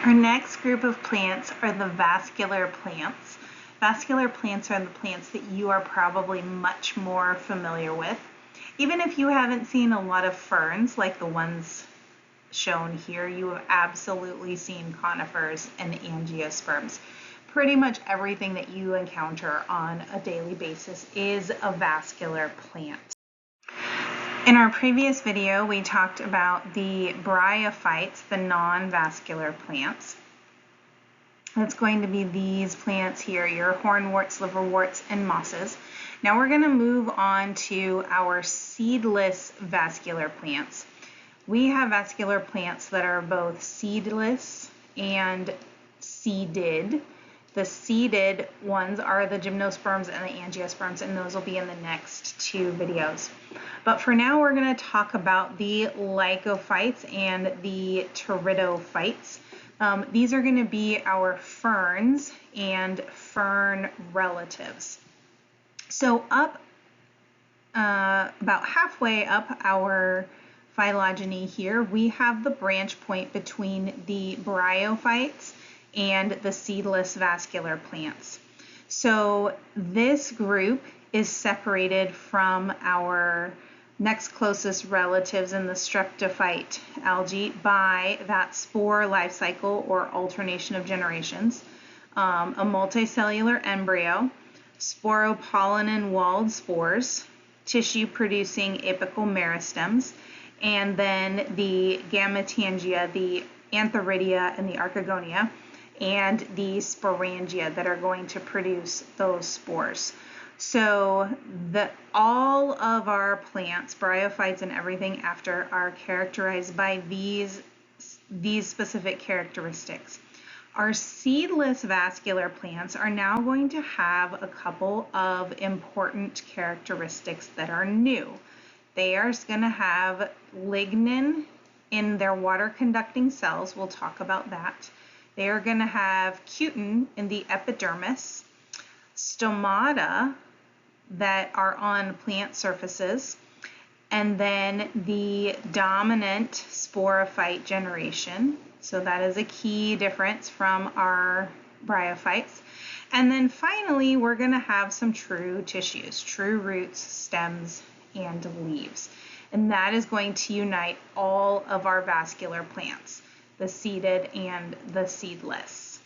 Our next group of plants are the vascular plants. Vascular plants are the plants that you are probably much more familiar with. Even if you haven't seen a lot of ferns like the ones shown here, you have absolutely seen conifers and angiosperms. Pretty much everything that you encounter on a daily basis is a vascular plant. In our previous video, we talked about the bryophytes, the non-vascular plants. That's going to be these plants here, your hornworts, liverworts, and mosses. Now we're going to move on to our seedless vascular plants. We have vascular plants that are both seedless and seeded. The seeded ones are the gymnosperms and the angiosperms, and those will be in the next two videos. But for now, we're going to talk about the lycophytes and the pteridophytes. These are going to be our ferns and fern relatives. So up about halfway up our phylogeny here, we have the branch point between the bryophytes and the seedless vascular plants. So this group is separated from our next closest relatives in the streptophyte algae by that spore life cycle or alternation of generations, a multicellular embryo, sporopollen-walled spores, tissue-producing apical meristems, and then the gametangia, the antheridia, and the archegonia, and the sporangia that are going to produce those spores. So all of our plants, bryophytes and everything after, are characterized by these specific characteristics. Our seedless vascular plants are now going to have a couple of important characteristics that are new. They are going to have lignin in their water conducting cells. We'll talk about that. They are going to have cutin in the epidermis, stomata that are on plant surfaces, and then the dominant sporophyte generation. So that is a key difference from our bryophytes. And then finally, we're going to have some true tissues, true roots, stems, and leaves. And that is going to unite all of our vascular plants, the seeded and the seedless.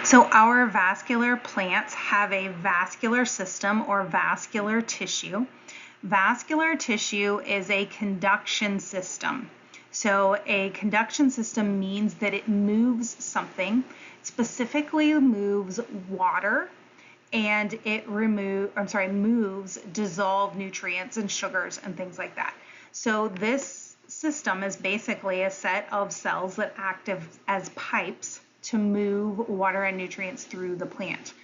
So our vascular plants have a vascular system or vascular tissue. Vascular tissue is a conduction system. So a conduction system means that it moves something, specifically moves water, and it moves dissolved nutrients and sugars and things like that. So this system is basically a set of cells that act as pipes to move water and nutrients through the plant.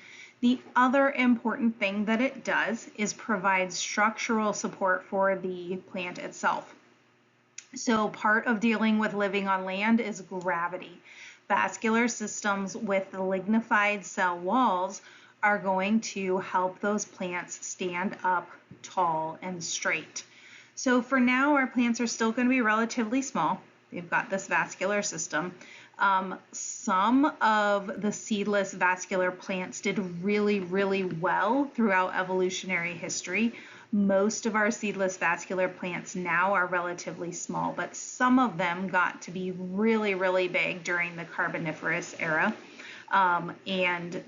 The other important thing that it does is provide structural support for the plant itself. So part of dealing with living on land is gravity. Vascular systems with lignified cell walls are going to help those plants stand up tall and straight. So for now, our plants are still going to be relatively small. They've got this vascular system. Some of the seedless vascular plants did really, really well throughout evolutionary history. Most of our seedless vascular plants now are relatively small, but some of them got to be really, really big during the Carboniferous era, and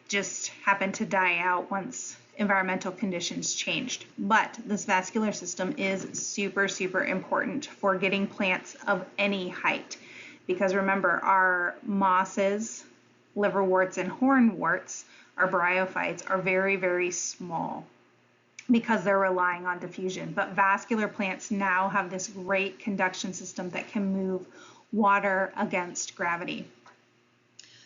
just happened to die out once environmental conditions changed. But this vascular system is super, super important for getting plants of any height. Because remember, our mosses, liverworts, and hornworts, our bryophytes, are very, very small because they're relying on diffusion. But vascular plants now have this great conduction system that can move water against gravity.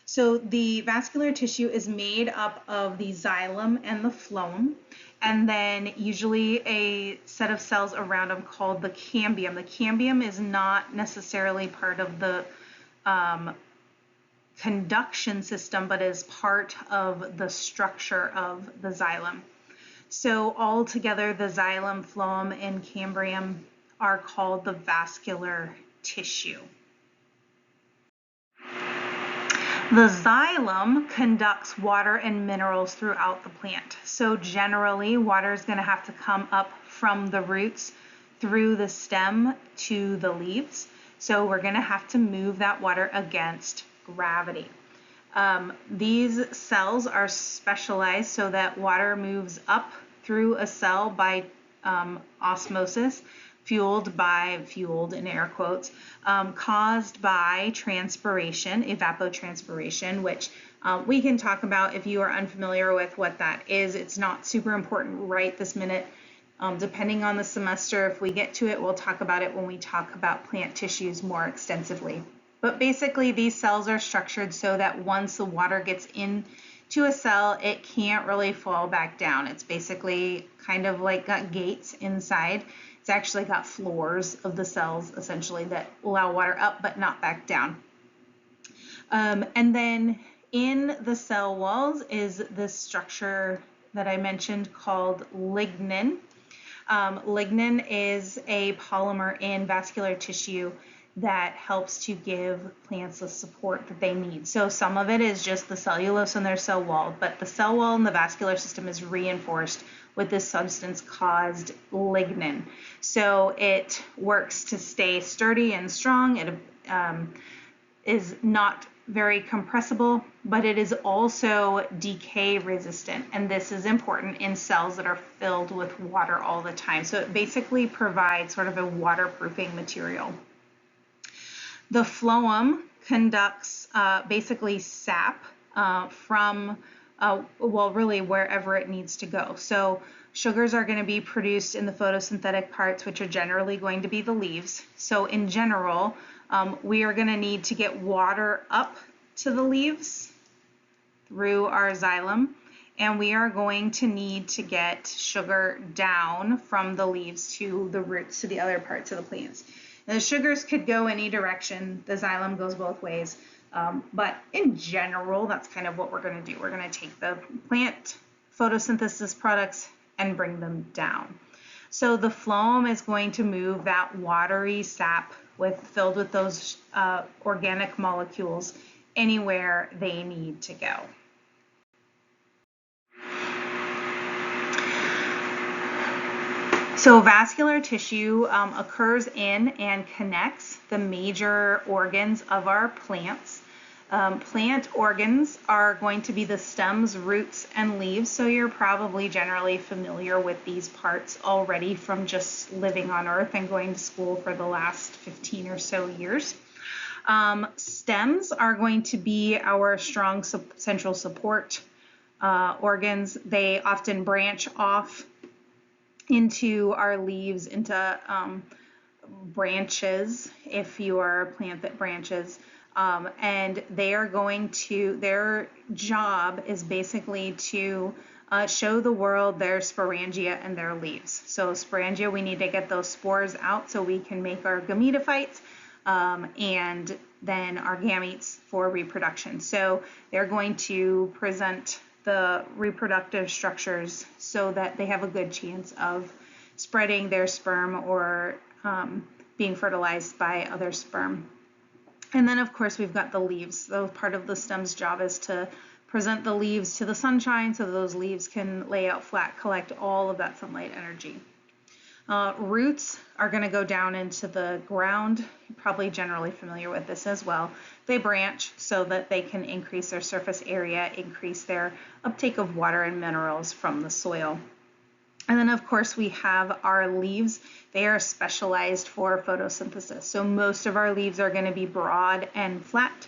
So the vascular tissue is made up of the xylem and the phloem, and then usually a set of cells around them called the cambium. The cambium is not necessarily part of the conduction system, but is part of the structure of the xylem. So all together, the xylem, phloem, and cambium are called the vascular tissue. The xylem conducts water and minerals throughout the plant. So generally, water is going to have to come up from the roots through the stem to the leaves. So we're going to have to move that water against gravity. These cells are specialized so that water moves up through a cell by osmosis, fueled in air quotes, caused by transpiration, evapotranspiration, which we can talk about if you are unfamiliar with what that is. It's not super important right this minute. Depending on the semester, if we get to it, we'll talk about it when we talk about plant tissues more extensively. But basically, these cells are structured so that once the water gets into a cell, it can't really fall back down. It's basically kind of like got gates inside. It's actually got floors of the cells, essentially, that allow water up but not back down. And then in the cell walls is this structure that I mentioned called lignin. Lignin is a polymer in vascular tissue that helps to give plants the support that they need. So some of it is just the cellulose in their cell wall, but the cell wall in the vascular system is reinforced with this substance called lignin. So it works to stay sturdy and strong. It is not very compressible, but it is also decay resistant. And this is important in cells that are filled with water all the time. So it basically provides sort of a waterproofing material. The phloem conducts basically sap from, well, really wherever it needs to go. So sugars are going to be produced in the photosynthetic parts, which are generally going to be the leaves. So in general, we are going to need to get water up to the leaves through our xylem, and we are going to need to get sugar down from the leaves to the roots, to the other parts of the plants. Now, the sugars could go any direction. The xylem goes both ways. But in general, that's kind of what we're going to do. We're going to take the plant photosynthesis products and bring them down. So the phloem is going to move that watery sap filled with those organic molecules anywhere they need to go. So vascular tissue occurs in and connects the major organs of our plants. Plant organs are going to be the stems, roots, and leaves. So you're probably generally familiar with these parts already from just living on Earth and going to school for the last 15 or so years. Stems are going to be our strong central support organs. They often branch off into our leaves, into branches, if you are a plant that branches. And they are going to, their job is basically to show the world their sporangia and their leaves. So sporangia, we need to get those spores out so we can make our gametophytes, and then our gametes for reproduction. So they're going to present the reproductive structures so that they have a good chance of spreading their sperm or being fertilized by other sperm. And then of course we've got the leaves. So part of the stem's job is to present the leaves to the sunshine so those leaves can lay out flat, collect all of that sunlight energy. Roots are going to go down into the ground. You're probably generally familiar with this as well. They branch so that they can increase their surface area, increase their uptake of water and minerals from the soil. And then of course we have our leaves. They are specialized for photosynthesis. So most of our leaves are going to be broad and flat.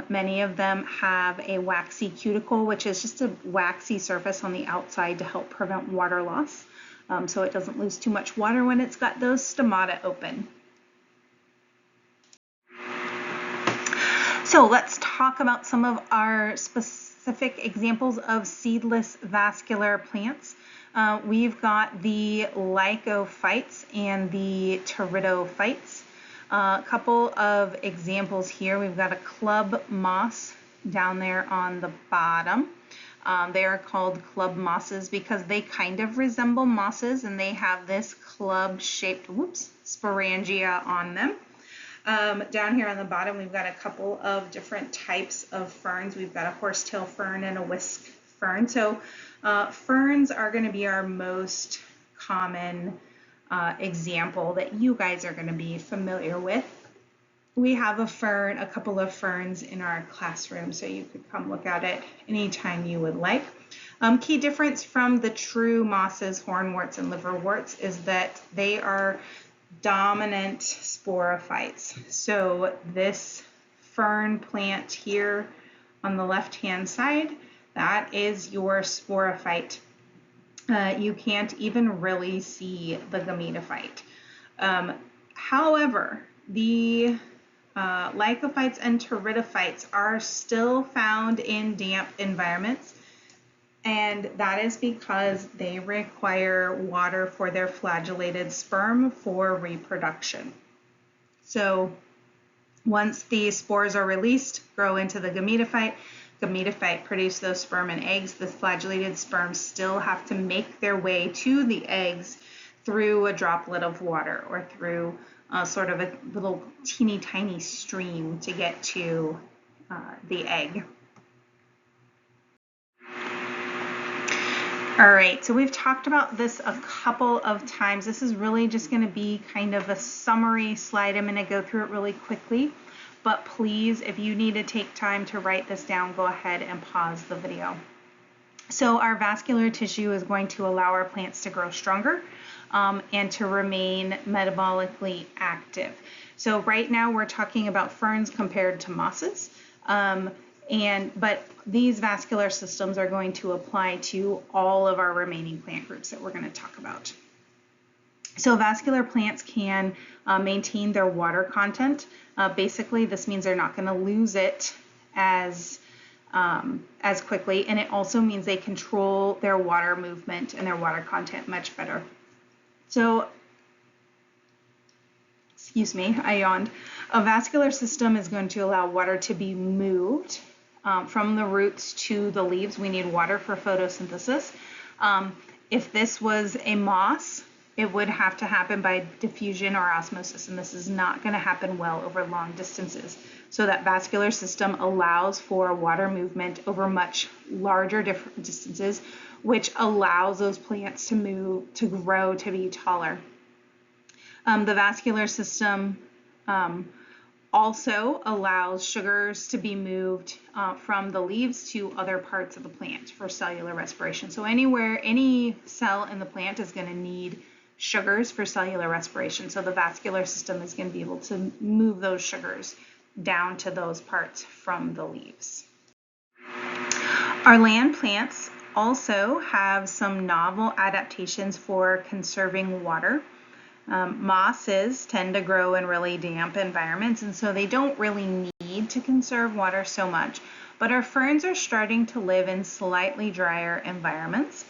Many of them have a waxy cuticle, which is just a waxy surface on the outside to help prevent water loss. So it doesn't lose too much water when it's got those stomata open. So let's talk about some of our specific examples of seedless vascular plants. We've got the lycophytes and the pteridophytes. A couple of examples here. We've got a club moss down there on the bottom. They are called club mosses because they kind of resemble mosses and they have this club-shaped sporangia on them. Down here on the bottom, we've got a couple of different types of ferns. We've got a horsetail fern and a whisk fern. So ferns are going to be our most common example that you guys are going to be familiar with. We have a couple of ferns in our classroom, so you could come look at it anytime you would like. Key difference from the true mosses, hornworts, and liverworts is that they are dominant sporophytes. So this fern plant here on the left-hand side, that is your sporophyte. You can't even really see the gametophyte. However, the lycophytes and pteridophytes are still found in damp environments, and that is because they require water for their flagellated sperm for reproduction. So once the spores are released, grow into the gametophyte produce those sperm and eggs. The flagellated sperm still have to make their way to the eggs through a droplet of water or through sort of a little teeny tiny stream to get to the egg. All right, so we've talked about this a couple of times. This is really just going to be kind of a summary slide. I'm going to go through it really quickly, but please, if you need to take time to write this down, go ahead and pause the video. So our vascular tissue is going to allow our plants to grow stronger and to remain metabolically active. So right now we're talking about ferns compared to mosses. But these vascular systems are going to apply to all of our remaining plant groups that we're going to talk about. So vascular plants can maintain their water content. Basically, this means they're not going to lose it as quickly, and it also means they control their water movement and their water content much better. So, excuse me, I yawned. A vascular system is going to allow water to be moved from the roots to the leaves. We need water for photosynthesis. If this was a moss, it would have to happen by diffusion or osmosis, and this is not going to happen well over long distances. So that vascular system allows for water movement over much larger distances, which allows those plants to move, to grow, to be taller. The vascular system also allows sugars to be moved from the leaves to other parts of the plant for cellular respiration. So any cell in the plant is going to need sugars for cellular respiration. So the vascular system is going to be able to move those sugars down to those parts from the leaves. Our land plants also have some novel adaptations for conserving water. Mosses tend to grow in really damp environments, and so they don't really need to conserve water so much. But our ferns are starting to live in slightly drier environments.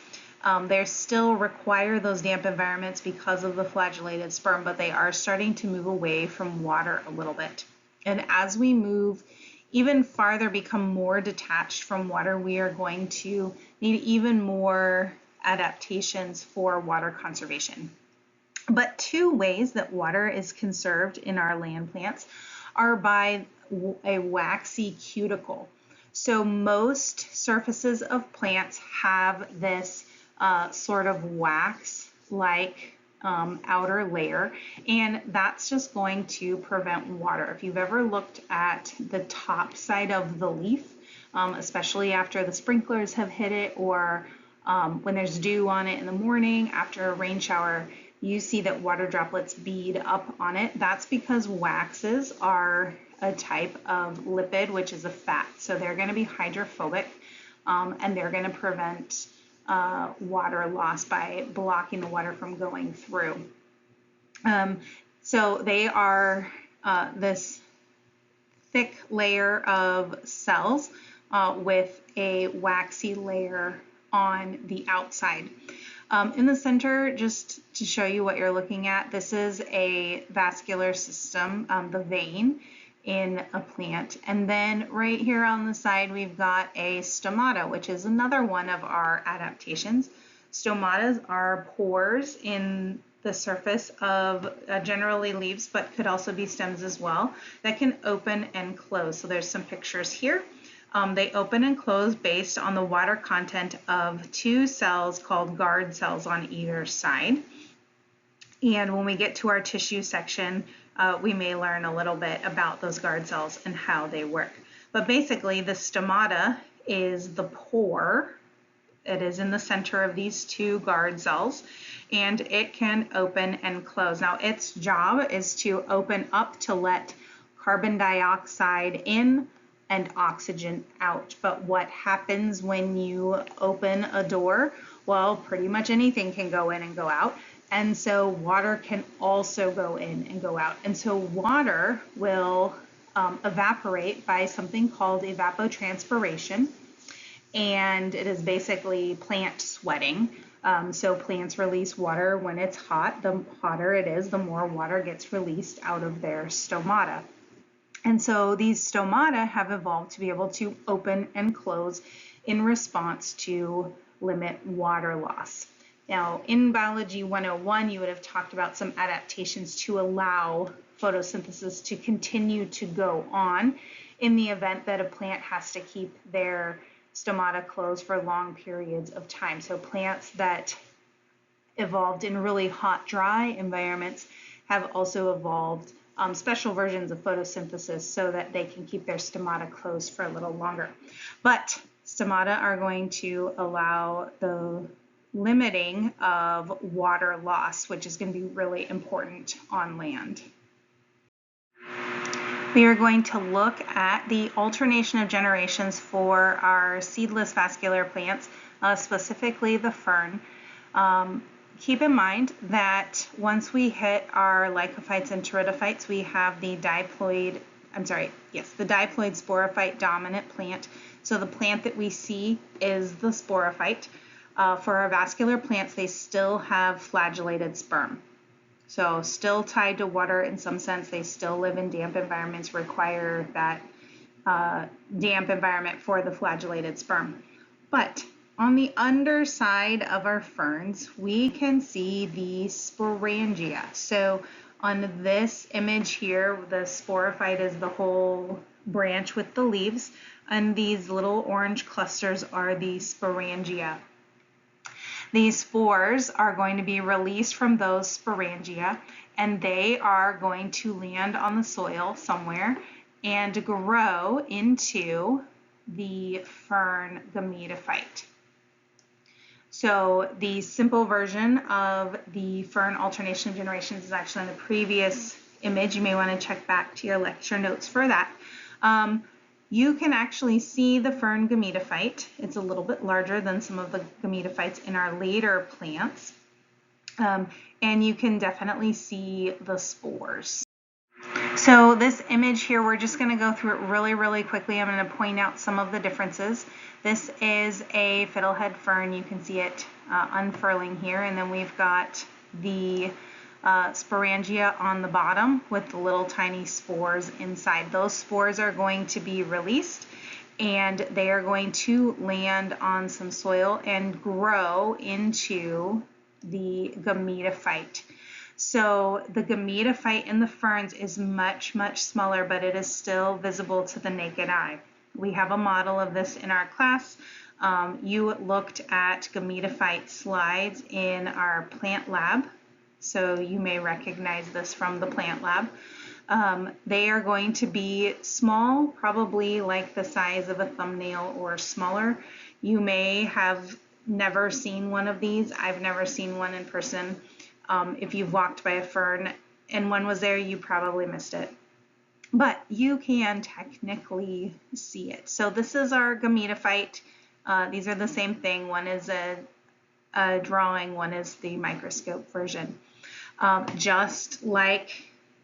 They still require those damp environments because of the flagellated sperm, but they are starting to move away from water a little bit. And as we move even farther, become more detached from water, we are going to need even more adaptations for water conservation. But two ways that water is conserved in our land plants are by a waxy cuticle. So most surfaces of plants have this sort of wax-like outer layer, and that's just going to prevent water. If you've ever looked at the top side of the leaf, especially after the sprinklers have hit it, or when there's dew on it in the morning after a rain shower, you see that water droplets bead up on it. That's because waxes are a type of lipid, which is a fat. So they're going to be hydrophobic, and they're going to prevent water loss by blocking the water from going through. So they are this thick layer of cells with a waxy layer on the outside. In the center, just to show you what you're looking at, this is a vascular system, the vein in a plant. And then right here on the side, we've got a stomata, which is another one of our adaptations. Stomatas are pores in the surface of generally leaves, but could also be stems as well, that can open and close. So there's some pictures here. They open and close based on the water content of two cells called guard cells on either side. And when we get to our tissue section, we may learn a little bit about those guard cells and how they work. But basically, the stomata is the pore. It is in the center of these two guard cells, and it can open and close. Now, its job is to open up to let carbon dioxide in and oxygen out. But what happens when you open a door? Well, pretty much anything can go in and go out. And so water can also go in and go out. And so water will evaporate by something called evapotranspiration. And it is basically plant sweating. So plants release water when it's hot. The hotter it is, the more water gets released out of their stomata. And so these stomata have evolved to be able to open and close in response to limit water loss. Now, in Biology 101, you would have talked about some adaptations to allow photosynthesis to continue to go on in the event that a plant has to keep their stomata closed for long periods of time. So plants that evolved in really hot, dry environments have also evolved special versions of photosynthesis so that they can keep their stomata closed for a little longer. But stomata are going to allow the limiting of water loss, which is going to be really important on land. We are going to look at the alternation of generations for our seedless vascular plants, specifically the fern. Keep in mind that once we hit our lycophytes and pteridophytes, we have the diploid sporophyte dominant plant. So the plant that we see is the sporophyte. For our vascular plants, they still have flagellated sperm. So still tied to water in some sense. They still live in damp environments, require that damp environment for the flagellated sperm. But on the underside of our ferns, we can see the sporangia. So on this image here, the sporophyte is the whole branch with the leaves, and these little orange clusters are the sporangia. These spores are going to be released from those sporangia, and they are going to land on the soil somewhere and grow into the fern gametophyte. So the simple version of the fern alternation of generations is actually in the previous image. You may want to check back to your lecture notes for that. You can actually see the fern gametophyte. It's a little bit larger than some of the gametophytes in our later plants. And you can definitely see the spores. So this image here, we're just going to go through it really, really quickly. I'm going to point out some of the differences. This is a fiddlehead fern. You can see it unfurling here. And then we've got the sporangia on the bottom with the little tiny spores inside. Those spores are going to be released, and they are going to land on some soil and grow into the gametophyte. So the gametophyte in the ferns is much, much smaller, but it is still visible to the naked eye. We have a model of this in our class. You looked at gametophyte slides in our plant lab, so you may recognize this from the plant lab. They are going to be small, probably like the size of a thumbnail or smaller. You may have never seen one of these. I've never seen one in person. If you've walked by a fern and one was there, you probably missed it. But you can technically see it. So this is our gametophyte. These are the same thing. One is a drawing, one is the microscope version. Just like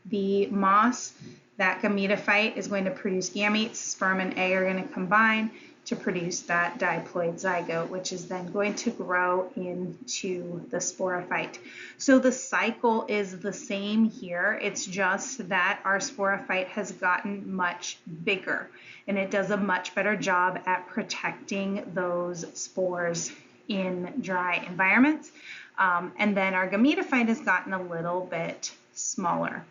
the moss, that gametophyte is going to produce gametes. Sperm and egg are going to combine to produce that diploid zygote, which is then going to grow into the sporophyte. So the cycle is the same here. It's just that our sporophyte has gotten much bigger, and it does a much better job at protecting those spores in dry environments. And then our gametophyte has gotten a little bit smaller.